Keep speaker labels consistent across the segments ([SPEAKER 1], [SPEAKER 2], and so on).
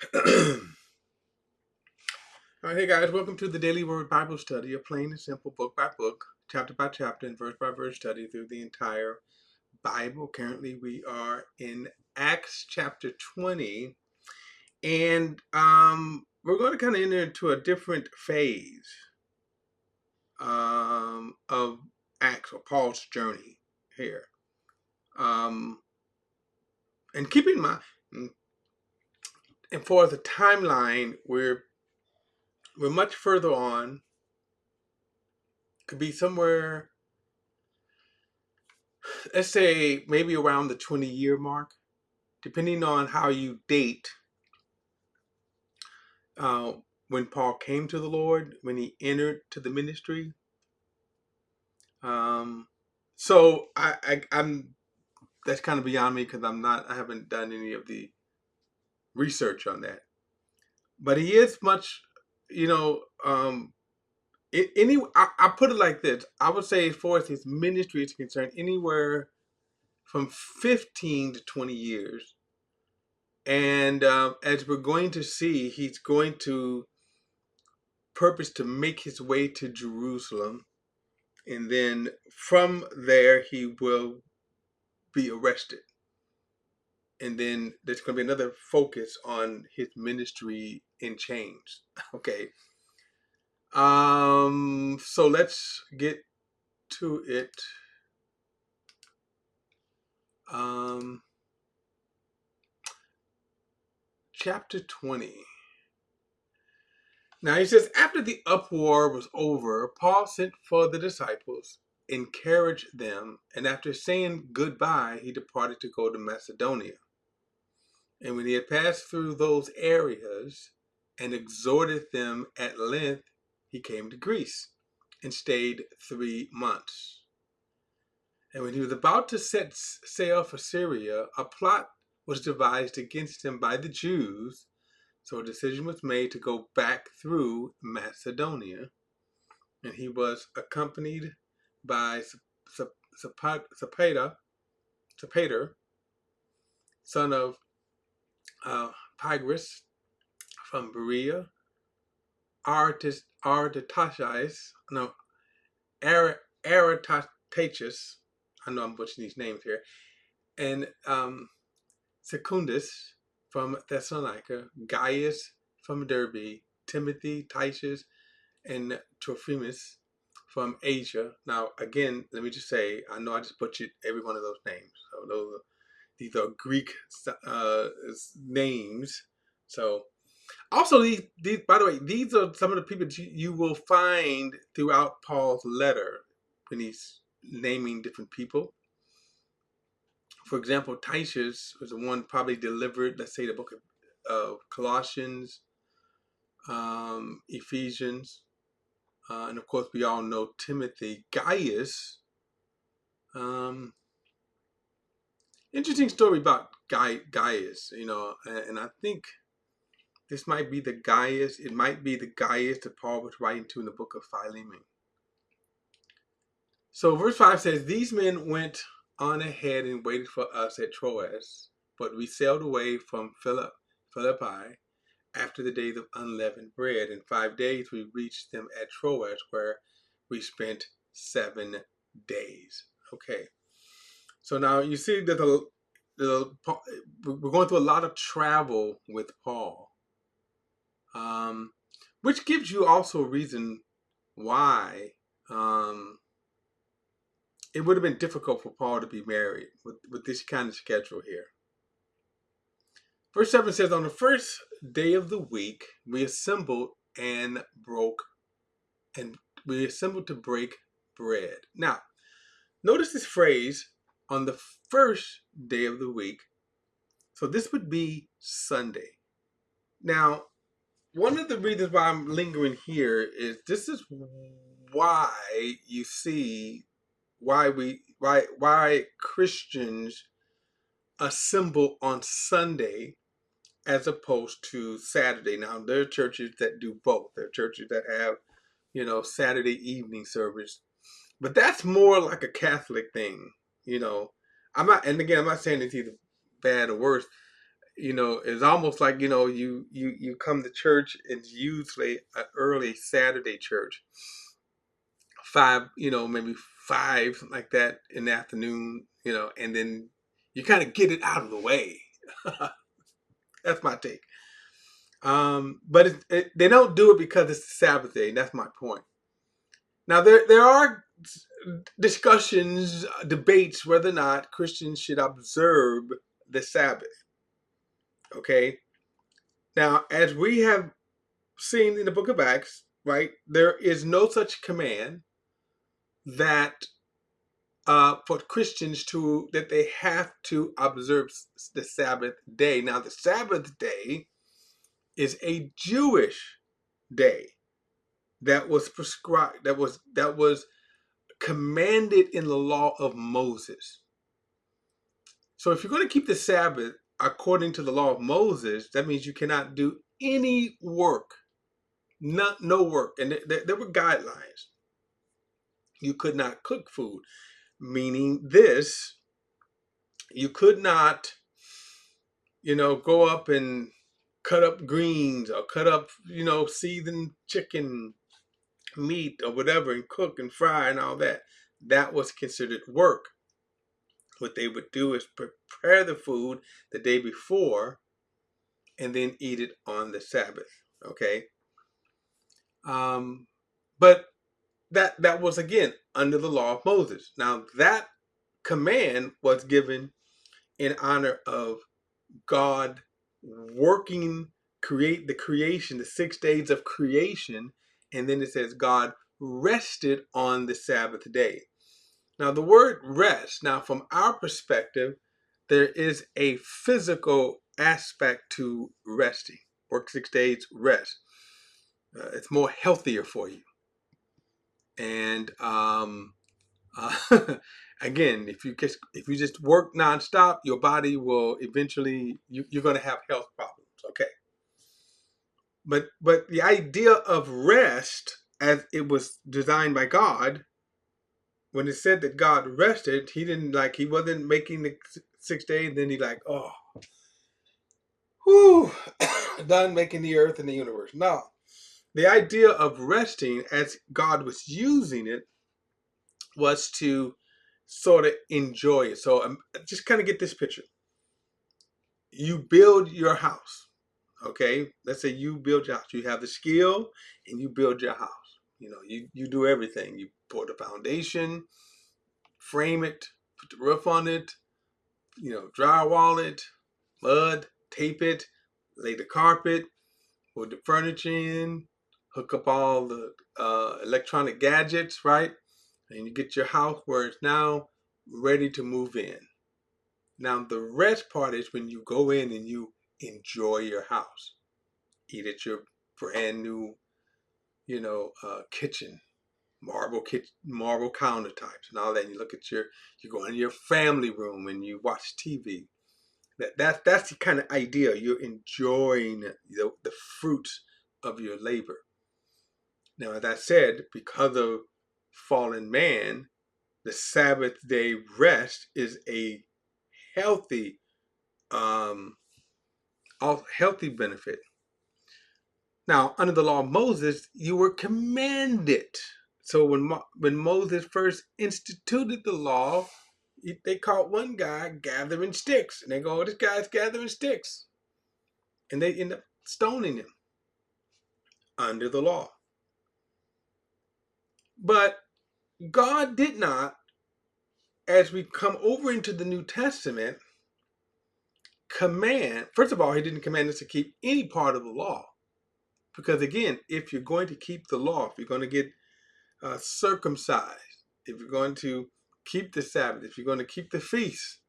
[SPEAKER 1] All right, hey guys, welcome to the Daily Word Bible Study, a plain and simple book by book, chapter by chapter, and verse by verse study through the entire Bible. Currently, we are in Acts chapter 20, and we're going to kind of enter into a different phase of Acts or Paul's journey here. And keep in mind, and for the timeline, we're much further on. Could be somewhere, let's say maybe around the 20-year mark, depending on how you date uh, when Paul came to the Lord, when he entered to the ministry. Um, so I'm that's kind of beyond me because I haven't done any of the research on that. But he is much, you know, I put it like this. I would say as far as his ministry is concerned, anywhere from 15 to 20 years. And as we're going to see, he's going to purpose to make his way to Jerusalem. And then from there, he will be arrested. And then there's going to be another focus on his ministry in chains. Okay. So let's get to it. Um, Chapter 20. Now he says, after the uproar was over, Paul sent for the disciples, encouraged them, and after saying goodbye, he departed to go to Macedonia. And when he had passed through those areas and exhorted them at length, he came to Greece and stayed 3 months. And when he was about to set sail for Syria, a plot was devised against him by the Jews. So a decision was made to go back through Macedonia, and he was accompanied by Sopater, son of Pygras from Berea, Artachis, no, Aratachus, I know I'm butchering these names here, and Secundus from Thessalonica, Gaius from Derbe, Timothy, Titus, and Trophimus from Asia. Now, again, let me just say, I know I just butchered every one of those names. So these are Greek names. So also, these, by the way, these are some of the people that you will find throughout Paul's letter when he's naming different people. For example, Titus was the one probably delivered, let's say, the book of Colossians, Ephesians, and of course, we all know Timothy. Gaius, interesting story about Gaius, and I think this might be the Gaius, it might be the Gaius that Paul was writing to in the book of Philemon. So verse 5 says, these men went on ahead and waited for us at Troas, but we sailed away from Philippi after the days of unleavened bread. In 5 days we reached them at Troas, where we spent 7 days. Okay. So now you see that we're going through a lot of travel with Paul, which gives you also a reason why it would have been difficult for Paul to be married with this kind of schedule here. Verse 7 says, on the first day of the week, we assembled to break bread. Now, notice this phrase, on the first day of the week. So this would be Sunday. Now, one of the reasons why I'm lingering here is this is why you see why Christians assemble on Sunday as opposed to Saturday. Now, there are churches that do both. There are churches that have, Saturday evening service. But that's more like a Catholic thing, I'm not saying it's either bad or worse. it's almost like, you come to church, and usually an early Saturday church, five, maybe five, something like that, in the afternoon, and then you kind of get it out of the way. That's my take. But they don't do it because it's the Sabbath day. And that's my point. Now there are discussions, debates whether or not Christians should observe the Sabbath. Okay. Now, as we have seen in the book of Acts, right, there is no such command that for Christians that they have to observe the Sabbath day. Now, the Sabbath day is a Jewish day that was prescribed, that was commanded in the law of Moses. So if you're going to keep the Sabbath according to the law of Moses, that means you cannot do any work, no work. And there were guidelines. You could not cook food, meaning this, you could not, go up and cut up greens, or cut up, seasoned chicken, meat, or whatever, and cook and fry and all that. That was considered work. What they would do is prepare the food the day before and then eat it on the Sabbath. Okay. But that was, again, under the law of Moses. Now, that command was given in honor of God working, the 6 days of creation, and then it says God rested on the Sabbath day. Now, the word rest, now from our perspective, there is a physical aspect to resting. Work 6 days, rest. It's more healthier for you. And again, if you just work nonstop, your body will eventually, you're going to have health problems. Okay. But the idea of rest, as it was designed by God, when it said that God rested, he wasn't making the 6 days, then he whew, done making the earth and the universe. No. The idea of resting, as God was using it, was to sort of enjoy it. So just kind of get this picture. You build your house. Okay. Let's say you build your house. You have the skill and you build your house. You do everything. You pour the foundation, frame it, put the roof on it, drywall it, mud, tape it, lay the carpet, put the furniture in, hook up all the electronic gadgets, right? And you get your house where it's now ready to move in. Now, the rest part is when you go in and you enjoy your house. Eat at your brand new, kitchen, marble countertops and all that. And you go in your family room and you watch TV. That's the kind of idea. You're enjoying the fruits of your labor. Now, as I said, because of fallen man, the Sabbath day rest is a healthy, healthy benefit. Now, under the law of Moses, you were commanded. So when Moses first instituted the law, they caught one guy gathering sticks, and they go, "Oh, this guy's gathering sticks," and they end up stoning him under the law. But God did not, as we come over into the New Testament, command. First of all, he didn't command us to keep any part of the law. Because again, if you're going to keep the law, if you're going to get circumcised, if you're going to keep the Sabbath, if you're going to keep the feast,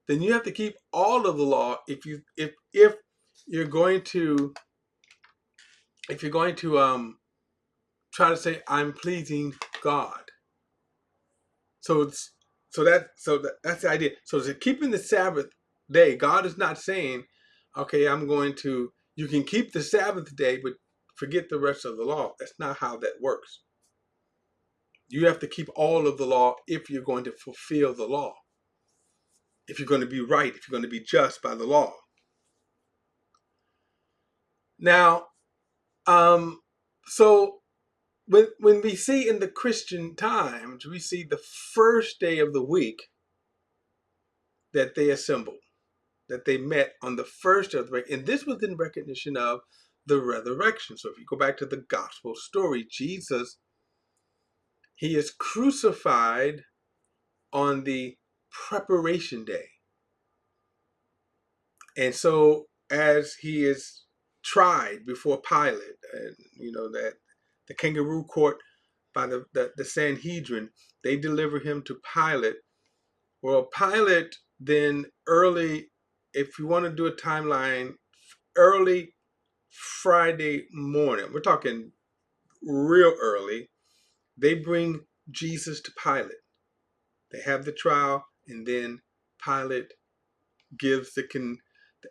[SPEAKER 1] then you have to keep all of the law. If you're going to try to say I'm pleasing God. That's the idea. So to keeping the Sabbath day, God is not saying, okay, you can keep the Sabbath day, but forget the rest of the law. That's not how that works. You have to keep all of the law if you're going to fulfill the law. If you're going to be right, if you're going to be just by the law. Now, so when we see in the Christian times, we see the first day of the week that they assembled, that they met on the first of the week, and this was in recognition of the resurrection. So if you go back to the gospel story, Jesus, he is crucified on the preparation day. And so as he is tried before Pilate, and that the kangaroo court by the Sanhedrin, they deliver him to Pilate. Well, Pilate then early, if you want to do a timeline, early Friday morning, we're talking real early, they bring Jesus to Pilate. They have the trial, and then Pilate gives the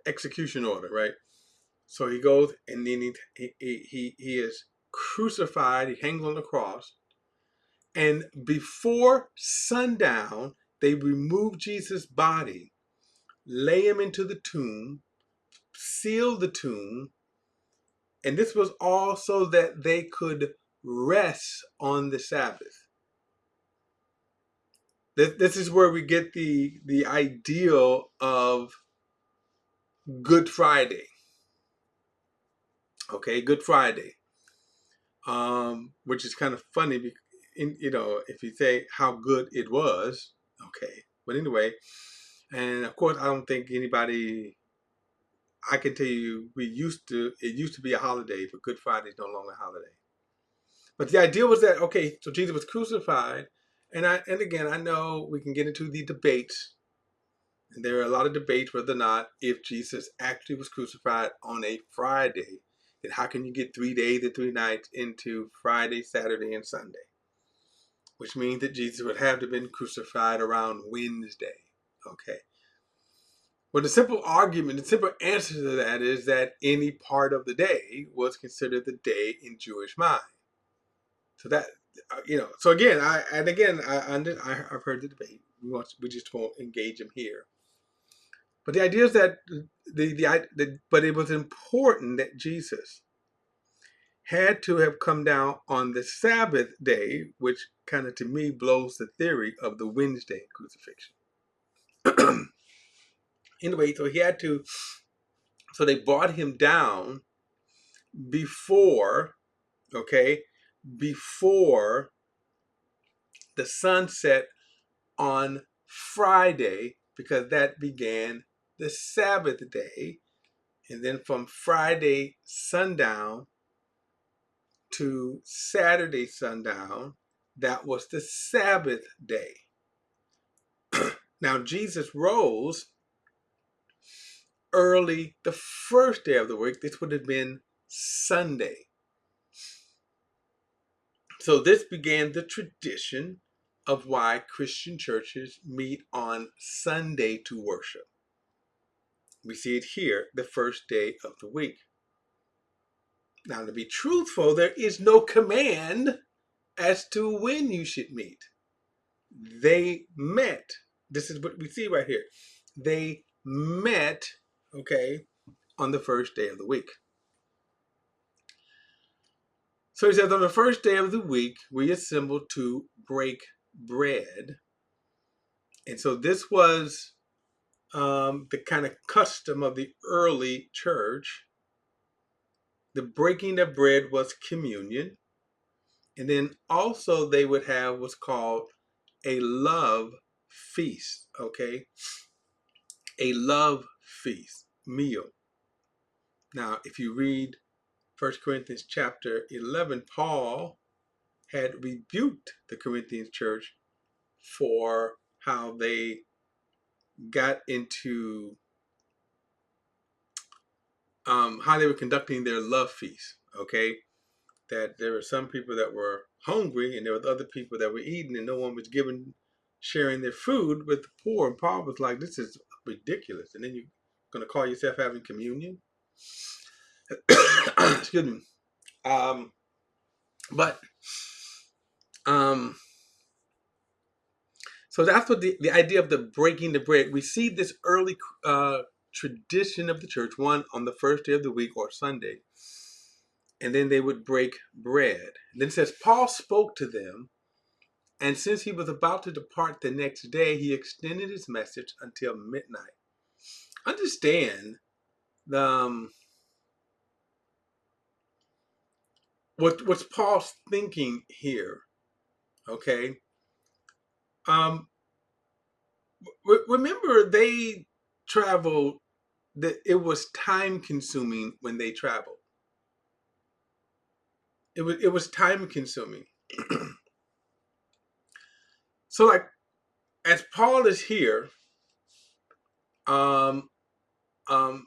[SPEAKER 1] execution order, right? So he goes, and then he is crucified. He hangs on the cross, and before sundown, they remove Jesus' body, lay him into the tomb, seal the tomb, and this was all so that they could rest on the Sabbath. This is where we get the ideal of Good Friday. Okay, Good Friday, which is kind of funny, if you say how good it was. Okay, but anyway, and of course, I don't think anybody. I can tell you, it used to be a holiday, but Good Friday is no longer a holiday. But the idea was that, okay, so Jesus was crucified, and again, I know we can get into the debates, and there are a lot of debates whether or not if Jesus actually was crucified on a Friday, then how can you get 3 days and 3 nights into Friday, Saturday, and Sunday? Which means that Jesus would have to have been crucified around Wednesday. Okay. Well, the simple answer to that is that any part of the day was considered the day in Jewish mind. So that, so again, I've heard the debate. We just won't engage them here. But the idea is that but it was important that Jesus had to have come down on the Sabbath day, which kind of to me blows the theory of the Wednesday crucifixion. Anyway, so they brought him down before, okay, before the sunset on Friday, because that began the Sabbath day. And then from Friday sundown to Saturday sundown, that was the Sabbath day. Now, Jesus rose early the first day of the week. This would have been Sunday. So this began the tradition of why Christian churches meet on Sunday to worship. We see it here, the first day of the week. Now, to be truthful, there is no command as to when you should meet. They met. This is what we see right here. They met, okay, on the first day of the week. So he says, on the first day of the week, we assembled to break bread. And so this was the kind of custom of the early church. The breaking of bread was communion. And then also they would have what's called a love feast, okay? A love feast meal. Now, if you read 1 Corinthians chapter 11, Paul had rebuked the Corinthian church for how they got into how they were conducting their love feast, okay? That there were some people that were hungry and there were other people that were eating and no one was sharing their food with the poor. And Paul was like, this is ridiculous. And then you're going to call yourself having communion? Excuse me. So that's what the idea of the breaking the bread. We see this early tradition of the church, one on the first day of the week or Sunday, and then they would break bread. And then it says, Paul spoke to them, and since he was about to depart the next day, he extended his message until midnight. Understand what's Paul's thinking here, okay? Remember, they traveled, that it was time consuming when they traveled. It was time consuming. So like, as Paul is here, um, um,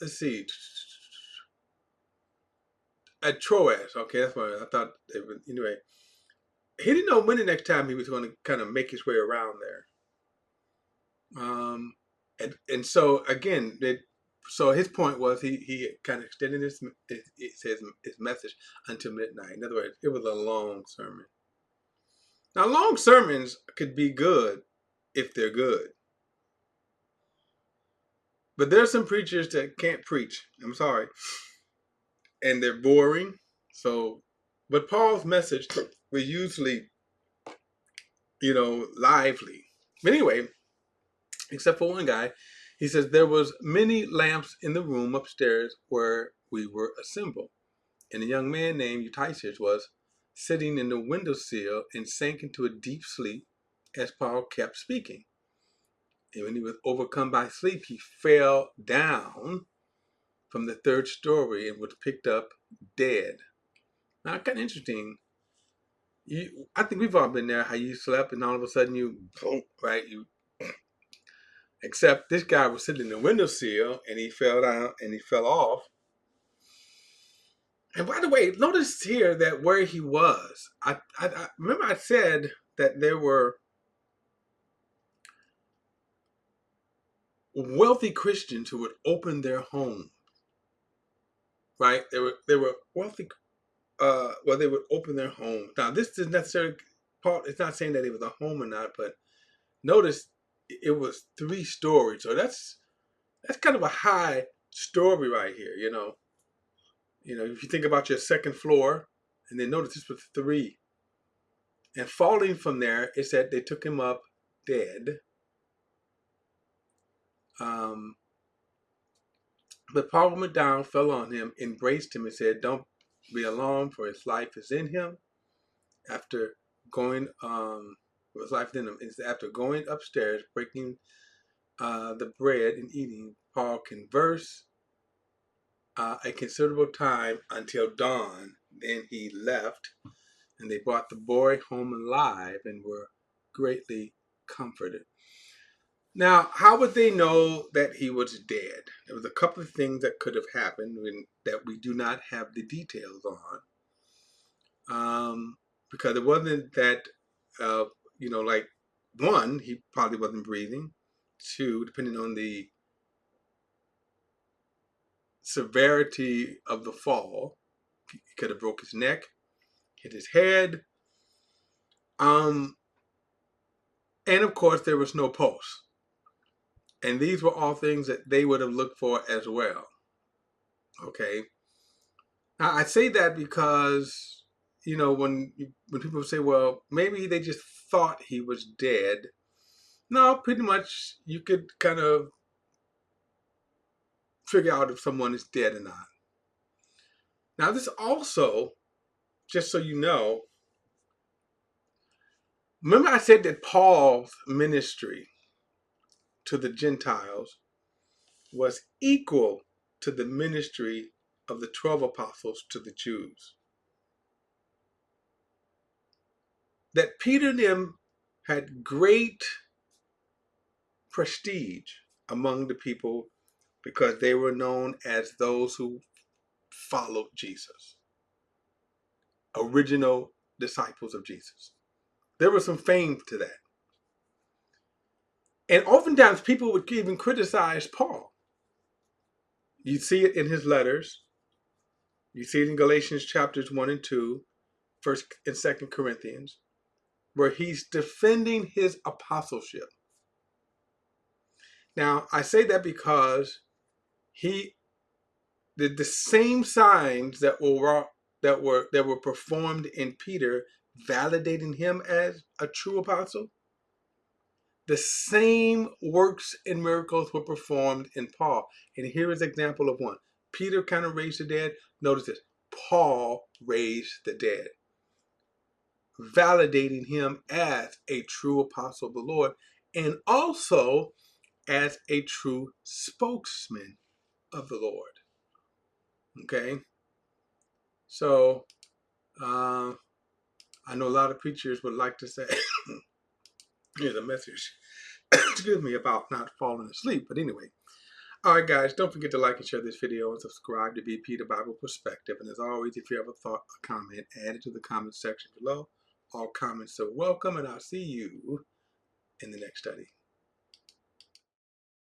[SPEAKER 1] let's see, at Troas, okay, that's what I thought it was. Anyway, he didn't know when the next time he was going to kind of make his way around there. And so again, so his point was he kind of extended his message until midnight. In other words, it was a long sermon. Now, long sermons could be good if they're good, but there's some preachers that can't preach. I'm sorry, and they're boring. So, but Paul's message was usually, lively. But anyway, except for one guy, he says there was many lamps in the room upstairs where we were assembled, and a young man named Eutychus was sitting in the windowsill and sank into a deep sleep as Paul kept speaking. And when he was overcome by sleep, he fell down from the third story and was picked up dead. Now, kind of interesting. I think we've all been there. How you slept and all of a sudden right? Except this guy was sitting in the windowsill and he fell down and he fell off. And by the way, notice here that where he was, I remember I said that there were wealthy Christians who would open their home, right? There were wealthy, they would open their home. Now, this is necessarily, Paul, it's not saying that it was a home or not, but notice it was 3 stories. So that's kind of a high story right here, if you think about your second floor, and then notice this was 3. And falling from there, it said they took him up dead. But Paul went down, fell on him, embraced him, and said, "Don't be alarmed, for his life is in him." After going, his life in him is after going upstairs, breaking the bread and eating. Paul conversed a considerable time until dawn. Then he left, and they brought the boy home alive and were greatly comforted. Now, how would they know that he was dead? There was a couple of things that could have happened that we do not have the details on, because it wasn't that, like, 1, he probably wasn't breathing. 2, depending on the severity of the fall, he could have broke his neck, hit his head, and of course there was no pulse. And these were all things that they would have looked for as well. Okay. Now, I say that because, when people say, well, maybe they just thought he was dead. No, pretty much you could kind of figure out if someone is dead or not. Now, this also, just so you know, remember I said that Paul's ministry to the Gentiles was equal to the ministry of the 12 apostles to the Jews. That Peter and them had great prestige among the people because they were known as those who followed Jesus, original disciples of Jesus. There was some fame to that. And oftentimes people would even criticize Paul. You see it in his letters. You see it in Galatians chapters 1 and 2, 1st and 2nd Corinthians, where he's defending his apostleship. Now, I say that because he did the same signs that were performed in Peter, validating him as a true apostle. The same works and miracles were performed in Paul. And here is an example of one. Peter kind of raised the dead. Notice this. Paul raised the dead, validating him as a true apostle of the Lord and also as a true spokesman of the Lord. Okay? So, I know a lot of preachers would like to say, here's a message, excuse me, about not falling asleep. But anyway, all right, guys, don't forget to like and share this video and subscribe to BP the Bible Perspective. And as always, if you have a thought or comment, add it to the comment section below. All comments are welcome, and I'll see you in the next study.